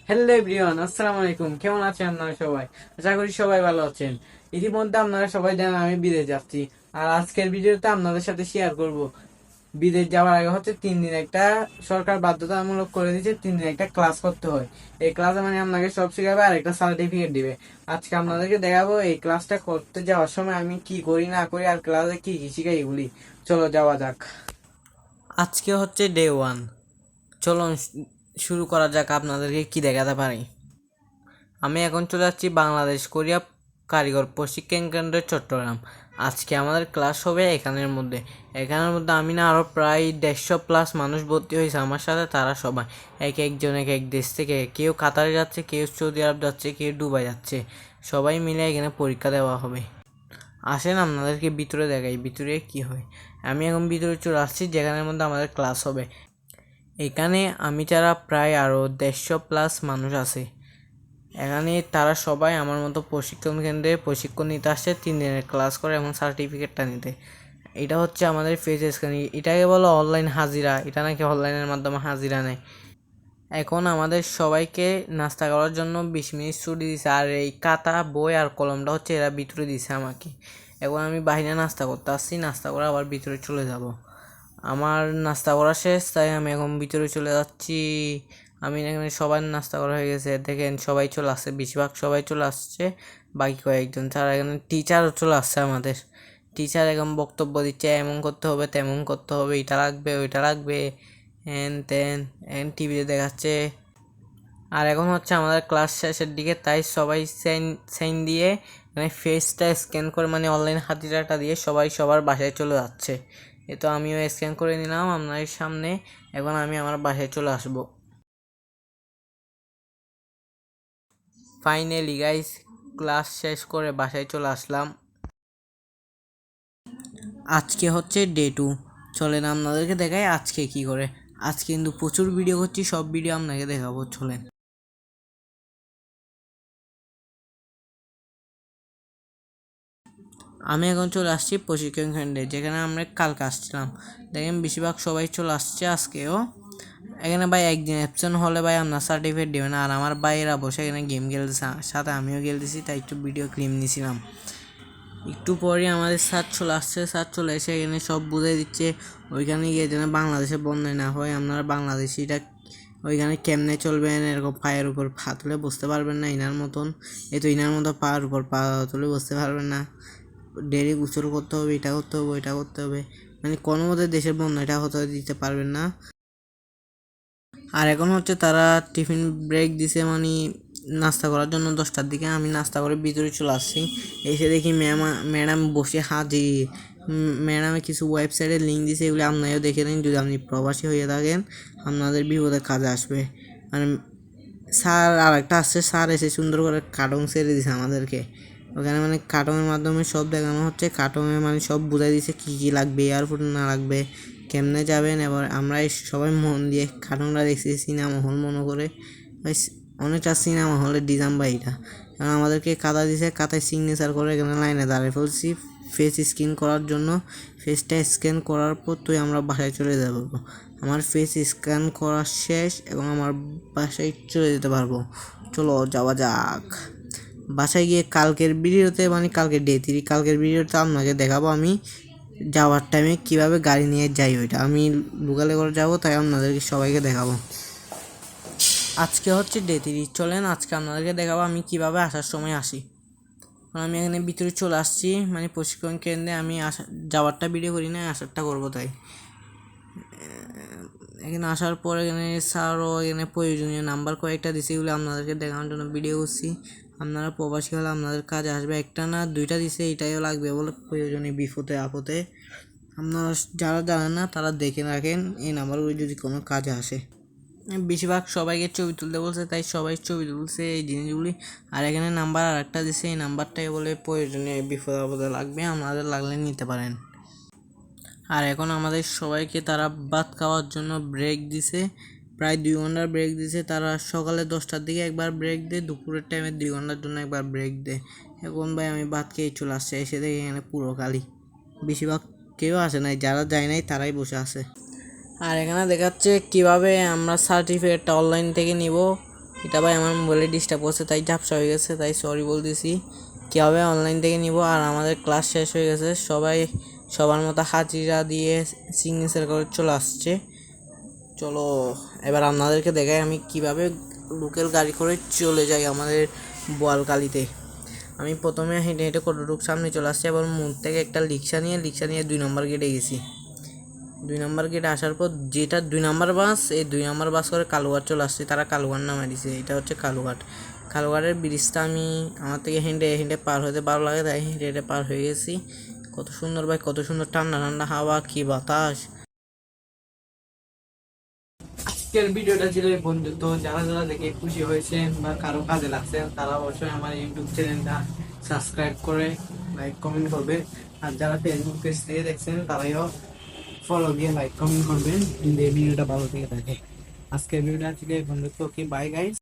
Hello everyone, আসসালামু আলাইকুম। কেমন আছেন আপনারা সবাই? আশা করি সবাই ভালো আছেন। ইতিমধ্যে আপনারা সবাই জানেন আমি বিদেশ যাচ্ছি। আর আজকের ভিডিওতে আপনাদের সাথে শেয়ার করব বিদেশ যাওয়ার আগে হচ্ছে 3 দিন একটা সরকার বাধ্যতামূলক করে দিয়েছে, 3 দিন একটা ক্লাস করতে হয়। এই ক্লাসে মানে আপনাকে সব শিখাবে আর একটা সার্টিফিকেট দিবে। আজকে আপনাদেরকে দেখাবো এই ক্লাসটা করতে যাওয়ার সময় আমি কি করি না করি আর ক্লাসে কি কি শিখাই এগুলি। চলো যাওয়া যাক। আজকে হচ্ছে ডে 1। চলুন শুরু করা যাক। আপনাদেরকে কি দেখাতে পারি। আমি এখন চলে যাচ্ছি বাংলাদেশ কোরিয়া কারিগর প্রশিক্ষণ কেন্দ্র চট্টগ্রাম। আজকে আমাদের ক্লাস হবে এখানের মধ্যে আমি না আরও প্রায় 150+ মানুষ ভর্তি হয়েছে আমার সাথে। তারা সবাই এক একজন এক এক দেশ থেকে, কেউ কাতারে যাচ্ছে, কেউ সৌদি আরব যাচ্ছে, কেউ দুবাই যাচ্ছে। সবাই মিলে এখানে পরীক্ষা দেওয়া হবে। আসেন আপনাদেরকে ভিতরে দেখাই ভিতরে কি হয়। আমি এখন ভিতরে চলে আসছি যেখানের মধ্যে আমাদের ক্লাস হবে। এখানে আমি ছাড়া প্রায় আরও 150+ মানুষ আছে। এখানে তারা সবাই আমার মতো প্রশিক্ষণ কেন্দ্রে প্রশিক্ষণ নিতে আসছে 3 দিনের ক্লাস করে এবং সার্টিফিকেটটা নিতে। এটা হচ্ছে আমাদের ফেস স্ক্যান। এটাকে বলো অনলাইন হাজিরা। এটা নাকি অনলাইনের মাধ্যমে হাজিরা নেয়। এখন আমাদের সবাইকে নাস্তা করার জন্য 20 মিনিট ছুটি দিছে। আর এই খাতা বই আর কলমটা হচ্ছে এরা ভিতরে দিছে আমাকে। এখন আমি বাইরে নাস্তা করতে আসছি, নাস্তা করে আবার ভিতরে চলে যাব। আমার নাস্তা করা শেষ, তাই আমি এখন ভিতরে চলে যাচ্ছি। আমি এখানে সবার নাস্তা করা হয়ে গেছে, দেখেন সবাই চলে আসছে, বেশিরভাগ সবাই চলে আসছে। বাকি কয়েকজন ছাড়া এখানে টিচারও চলে আসছে আমাদের। টিচার এখন বক্তব্য দিচ্ছে, এমন করতে হবে, তেমন করতে হবে, এটা লাগবে, ওইটা লাগবে, হ্যান ত্যান টিভিতে দেখাচ্ছে। আর এখন হচ্ছে আমাদের ক্লাস শেষের দিকে, তাই সবাই সাইন সাইন দিয়ে মানে ফেসটা স্ক্যান করে মানে অনলাইন হাজিরাটা দিয়ে সবাই সবার বাসায় চলে যাচ্ছে। এ তো আমিও স্ক্যান করে নিলাম আপনার সামনে। এখন আমি আমার বাসায় চলে আসব। ফাইনালি গাইস, ক্লাস শেষ করে বাসায় চলে আসলাম। আজকে হচ্ছে ডে 2। চলেন আপনাদেরকে দেখাই আজকে কি করে। আজকে কিন্তু প্রচুর ভিডিও করছি, সব ভিডিও আপনাকে দেখাবো, চলেন। আমি এখন চলে আসছি প্রশিক্ষণ কেন্দ্রে, যেখানে আমরা কালকে আসছিলাম। দেখেন বেশিরভাগ সবাই চলে আসছে আজকেও। এখানে ভাই একদিন অ্যাবসেন্ট হলে ভাই আপনার সার্টিফিকেট দেবে না। আর আমার ভাইয়েরা বসে এখানে গেম খেলতেছে, সাথে আমিও খেলতেছি, তাই একটু ভিডিও ক্লিপ নিয়েছিলাম। একটু পরে আমাদের স্যার চলে আসছে। স্যার চলে এসে এখানে সব বুঝিয়ে দিচ্ছে। ওইখানে গিয়ে যেন বাংলাদেশে বন্যায় না হয়, আপনারা বাংলাদেশিটা ওইখানে কেমনে চলবেন, এরকম পায়ের উপর পা তুলে বুঝতে পারবেন না ইনার মতন। এই তো ইনার মতো পায়ের উপর পা তুলে বুঝতে পারবেন না। ডেলি গোসল করতে হবে, এটা করতে হবে, ওইটা করতে হবে, মানে কোনো মতে দেশের বন্যাটা হতে দিতে পারবেন না। আর এখন হচ্ছে তারা টিফিন ব্রেক দিছে, মানে নাস্তা করার জন্য 10টার দিকে। আমি নাস্তা করে ভিতরে চলে আসছি। এসে দেখি ম্যাডাম বসে হাজির। ম্যাডামে কিছু ওয়েবসাইটের লিঙ্ক দিছে, এগুলো আপনারাও দেখে নিন। যদি আপনি প্রবাসী হয়ে থাকেন আপনাদের বিপদে কাজে আসবে। মানে স্যার আর একটা আসছে, স্যার এসে সুন্দর করে কার্টুন ছেড়ে দিছে আমাদেরকে। ওখানে মানে কার্টুনের মাধ্যমে সব দেখানো হচ্ছে। কার্টুনে মানে সব বুঝাই দিছে কী কী লাগবে, এয়ারপোর্ট না লাগবে, কেমনে যাবেন। এবার আমরা সবাই মন দিয়ে কার্টুনটা দেখছি সিনেমা হল মনে করে। অনেকটা সিনেমা হলের ডিজাইন বা এটা। কারণ আমাদেরকে কাদা দিছে, কাদায় সিগনেচার করে এখানে লাইনে দাঁড়িয়ে ফেলছি ফেস স্ক্যান করার জন্য। ফেসটা স্ক্যান করার পর তুই আমরা বাসায় চলে যেতে পারবো। আমার ফেস স্ক্যান করা শেষ এবং আমার বাসায় চলে যেতে পারবো। চলো যাওয়া যাক। বাসায় গিয়ে কালকের ভিডিওতে, মানে কালকে ডে 3, কালকের ভিডিওতে আপনাকে দেখাবো আমি যাওয়ার টাইমে কীভাবে গাড়ি নিয়ে যাই। ওইটা আমি লোকালে করে যাবো, তাই আপনাদেরকে সবাইকে দেখাবো। আজকে হচ্ছে ডে 3। চলেন আজকে আপনাদেরকে দেখাবো আমি কিভাবে আসার সময় আসি। আমি এখানে ভিতরে চলে আসছি, মানে প্রশিক্ষণ কেন্দ্রে। আমি যাওয়ারটা ভিডিও করি না, আসারটা করবো। তাই এখানে আসার পর এখানে স্যারও এখানে প্রয়োজনীয় নাম্বার কয়েকটা দিছে, এগুলো আপনাদেরকে দেখানোর জন্য ভিডিও করছি। আপনারা প্রবাসী হলে আপনাদের কাজে আসবে। একটা না দুইটা দিছে, এটাইও লাগবে বলে প্রয়োজনীয় বিপদে আপদে। আপনারা যারা জানেন না তারা দেখে রাখেন এই নাম্বারগুলো যদি কোনো কাজে আসে। বেশিরভাগ সবাইকে ছবি তুলতে বলছে, তাই সবাই ছবি তুলছে এই জিনিসগুলি। আর এখানে নাম্বার আর একটা দিছে, এই নাম্বারটাই বলে প্রয়োজনীয় বিপদ আপদে লাগবে, আপনাদের লাগলে নিতে পারেন। আর এখন আমাদের সবাইকে তারা ভাত খাওয়ার জন্য ব্রেক দিছে, প্রায় 2 ঘন্টার ব্রেক দিছে। তারা সকালে 10টার দিকে একবার ব্রেক দেয়, দুপুরের টাইমে 2 ঘন্টার জন্য একবার ব্রেক দেয়। এখন ভাই আমি ভাত খেয়ে চলে আসছে, এসে দেখি এখানে পুরো খালি। বেশিরভাগ কেউ আসে নাই, যারা যায় নাই তারাই বসে আছে। আর এখানে দেখাচ্ছে কিভাবে আমরা সার্টিফিকেটটা অনলাইন থেকে নিব। এটা ভাই আমার মোবাইলে ডিস্টার্ব করছে, তাই ঝাপসা হয়ে গেছে, তাই সরি বলতেছি। কীভাবে অনলাইন থেকে নিব। আর আমাদের ক্লাস শেষ হয়ে গেছে, সবাই সবার মতো হাজিরা দিয়ে সিগনেচার করে চলে আসছে। চলো এবার আপনাদেরকে দেখাই আমি কিভাবে লোকাল গাড়ি করে চলে যাই আমাদের বোয়ালকালিতে। আমি প্রথমে হেঁটে হেঁটে কতটুক সামনে চলে আসছি, আবার মুখ থেকে একটা রিক্সা নিয়ে 2 নম্বর গেটে গেছি। 2 নম্বর গেটে আসার পর যেটা 2 নম্বর বাস, এই 2 নম্বর বাস করে কালুঘাট চলে আসছে। তারা কালুঘাট নামা দিছে, এটা হচ্ছে কালুঘাট। কালুঘাটের ব্রিজটা আমি আমার থেকে হেঁটে হেঁটে পার হতে ভালো লাগে, তাই হেঁটে হেঁটে পার হয়ে গেছি। কত সুন্দর ভাই, কত সুন্দর ঠান্ডা ঠান্ডা হাওয়া, কি বাতাস। আজকের ভিডিওটা ছিল এই পর্যন্ত। যারা যারা দেখে খুশি হয়েছেন বা কারো কাজে লাগছে তারা অবশ্যই আমার ইউটিউব চ্যানেলটা সাবস্ক্রাইব করে লাইক কমেন্ট করবে। আর যারা ফেসবুক পেজ থেকে দেখছেন তারাও ফলো দিয়ে লাইক কমেন্ট করবেন যদি এই ভিডিওটা ভালো থেকে থাকে। আজকের ভিডিওটা ছিল এই পর্যন্ত। কি বাই গাইস।